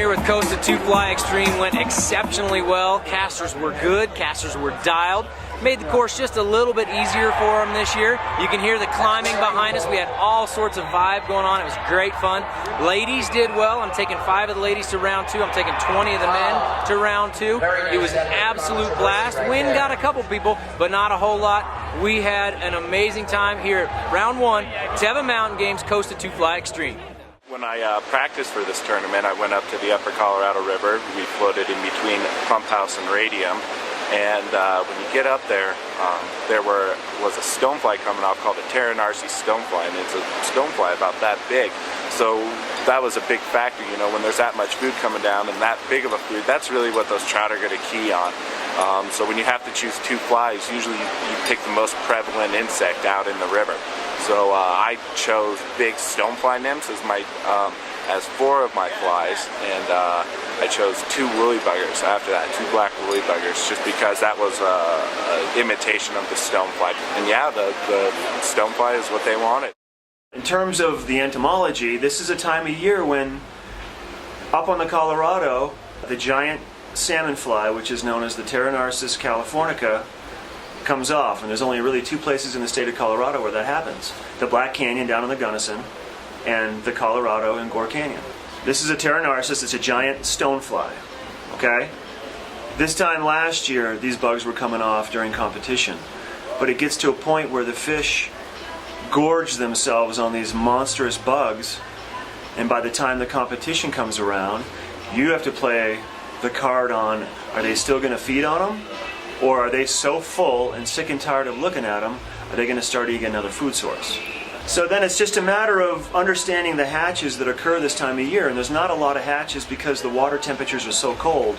here with Costa 2 Fly Extreme went exceptionally well. Casters were good, casters were dialed. Made the course just a little bit easier for them this year. You can hear the climbing behind us. We had all sorts of vibe going on. It was great fun. Ladies did well. I'm taking 5 of the ladies to round 2. I'm taking 20 of the men to round 2. It was an absolute blast. Wind got a couple people, but not a whole lot. We had an amazing time here at round 1, Teva Mountain Games Costa 2 Fly Extreme. When I practiced for this tournament, I went up to the upper Colorado River. We floated in between Pump House and Radium. And when you get up there, there was a stonefly coming off called a Teva stonefly, and it's a stonefly about that big. So that was a big factor, you know, when there's that much food coming down and that big of a food, that's really what those trout are going to key on. So when you have to choose 2 flies, usually you pick the most prevalent insect out in the river. So I chose big stonefly nymphs as 4 of my flies, and I chose 2 woolly buggers after that, 2 black woolly buggers, just because that was an imitation of the stonefly. And yeah, the stonefly is what they wanted. In terms of the entomology, this is a time of year when up on the Colorado, the giant salmonfly, which is known as the Teva californica, comes off, and there's only really 2 places in the state of Colorado where that happens. The Black Canyon down in the Gunnison, and the Colorado in Gore Canyon. This is a Teva, it's a giant stonefly, okay? This time last year, these bugs were coming off during competition, but it gets to a point where the fish gorge themselves on these monstrous bugs, and by the time the competition comes around, you have to play the card on, are they still going to feed on them? Or are they so full and sick and tired of looking at them, are they going to start eating another food source? So then it's just a matter of understanding the hatches that occur this time of year, and there's not a lot of hatches because the water temperatures are so cold.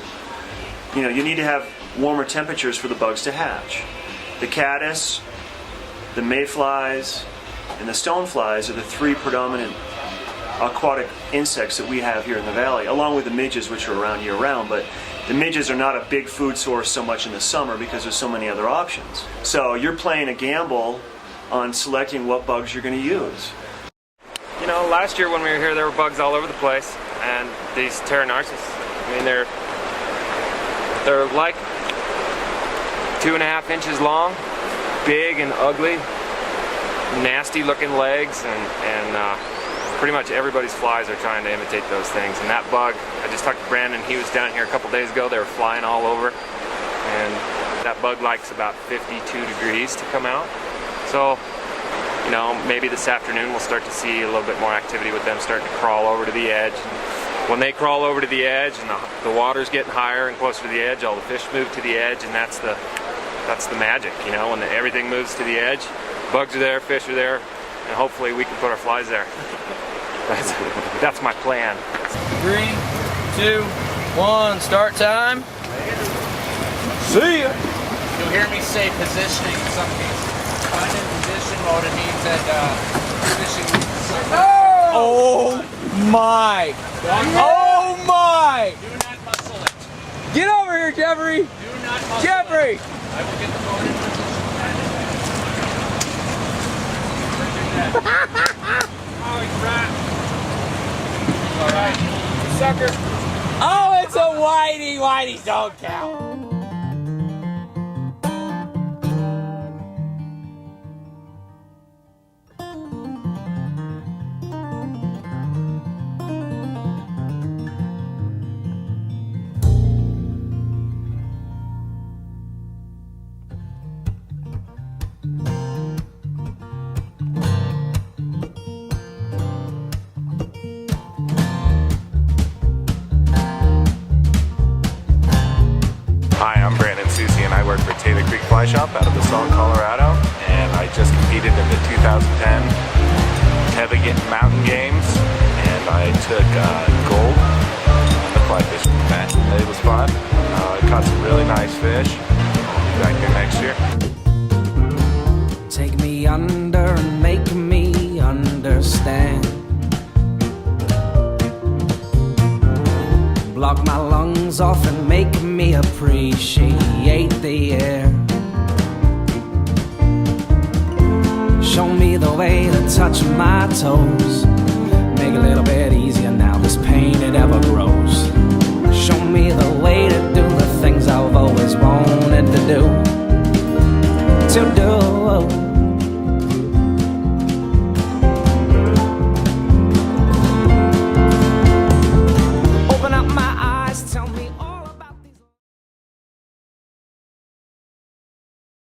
You know, you need to have warmer temperatures for the bugs to hatch. The caddis, the mayflies, and the stoneflies are the 3 predominant aquatic insects that we have here in the valley, along with the midges, which are around year-round, but the midges are not a big food source so much in the summer because there's so many other options. So you're playing a gamble on selecting what bugs you're going to use. You know, last year when we were here, there were bugs all over the place, and these Teva, I mean, they're like 2.5 inches long, big and ugly, nasty looking legs, and pretty much everybody's flies are trying to imitate those things. And that bug, I just talked to Brandon, he was down here a couple days ago, they were flying all over, and that bug likes about 52 degrees to come out. So, you know, maybe this afternoon we'll start to see a little bit more activity with them starting to crawl over to the edge. When they crawl over to the edge and the water's getting higher and closer to the edge, all the fish move to the edge, and that's the magic, you know, when everything moves to the edge, bugs are there, fish are there, and hopefully we can put our flies there. That's my plan. 3, 2, 1, start time. See ya. You'll hear me say positioning in some cases. When in position mode, it means that fishing. Oh my! Oh my! Do not muscle it. Get over here, Jeffrey! Do not muscle Jeffrey! it. I will get the boat in position. Oh, he's wrapped. Alright, sucker. Oh, it's a whitey! Whiteys don't count! Hi, I'm Brandon Susi, and I work for Teva Creek Fly Shop out of Basalt, Colorado, and I just competed in the 2010 Teva Mountain Games, and I took gold in the fly fishing event. It was fun. I caught some really nice fish. I'll be back here next year. Take me under and make me understand. Block my lungs off and make me appreciate the air. Show me the way to touch my toes. Make it a little bit easier now, this pain it ever grows. what you do.